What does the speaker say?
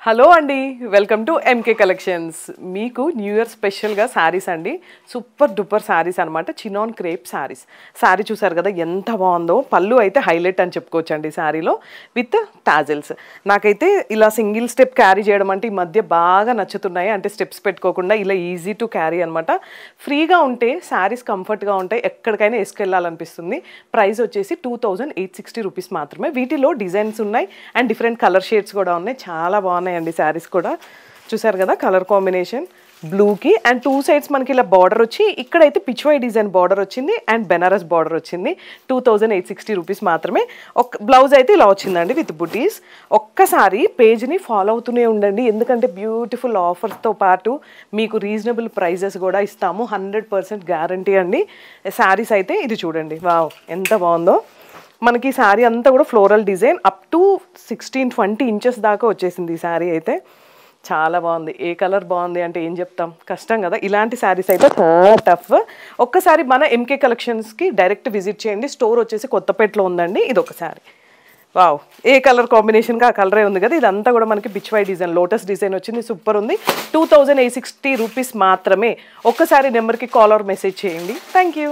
Hello అండి, welcome to MK collections. మీకు new year స్పెషల్గా శారీస్ అండి, సూపర్ డూపర్ శారీస్ అనమాట. Chinon crepe saris. శారీ చూసారు కదా ఎంత బాగుందో. పళ్ళు అయితే హైలైట్ అని చెప్పుకోవచ్చు అండి శారీలో, విత్ టాజిల్స్. నాకైతే ఇలా సింగిల్ స్టెప్ క్యారీ చేయడం అంటే ఈ మధ్య బాగా నచ్చుతున్నాయి. అంటే స్టెప్స్ పెట్టుకోకుండా ఇలా ఈజీ టు క్యారీ అనమాట. ఫ్రీగా ఉంటే శారీస్ కంఫర్ట్గా ఉంటాయి, ఎక్కడికైనా వేసుకెళ్ళాలనిపిస్తుంది. ప్రైస్ వచ్చేసి 2860 రూపీస్ మాత్రమే. వీటిలో డిజైన్స్ ఉన్నాయి అండ్ డిఫరెంట్ కలర్ షేడ్స్ కూడా ఉన్నాయి. చాలా బాగున్నాయి అండి శారీస్ కూడా. చూసారు కదా కలర్ కాంబినేషన్ బ్లూకి అండ్ టూ సైడ్స్ మనకి ఇలా బార్డర్ వచ్చి, ఇక్కడైతే పిచ్వై డిజైన్ బార్డర్ వచ్చింది అండ్ బెనారస్ బార్డర్ వచ్చింది. 2860 రూపీస్ మాత్రమే. ఒక బ్లౌజ్ అయితే ఇలా వచ్చిందండి విత్ బుటీస్. ఒక్కసారి పేజ్ని ఫాలో అవుతూనే ఉండండి, ఎందుకంటే బ్యూటిఫుల్ ఆఫర్స్తో పాటు మీకు రీజనబుల్ ప్రైజెస్ కూడా ఇస్తాము. 100% గ్యారంటీ అండి. శారీస్ అయితే ఇది చూడండి, వావ్ ఎంత బాగుందో. మనకి శారీ అంతా కూడా floral design up to 16-20 inches దాకా వచ్చేసింది ఈ శారీ అయితే. చాలా బాగుంది. ఏ కలర్ బాగుంది అంటే ఏం చెప్తాం, కష్టం కదా. ఇలాంటి శారీస్ అయితే చాలా టఫ్. ఒక్కసారి మన ఎంకే కలెక్షన్స్కి డైరెక్ట్ విజిట్ చేయండి. స్టోర్ వచ్చేసి కొత్తపేటలో ఉందండి. ఇది ఒక శారీ, వావ్ ఏ కలర్ కాంబినేషన్గా ఆ కలరే ఉంది కదా. ఇదంతా కూడా మనకి పిచ్వై డిజైన్, లోటస్ డిజైన్ వచ్చింది. సూపర్ ఉంది. 2860 రూపీస్ మాత్రమే. ఒక్కసారి నెంబర్కి కాల్ ఆర్ మెసేజ్ చేయండి. Thank you.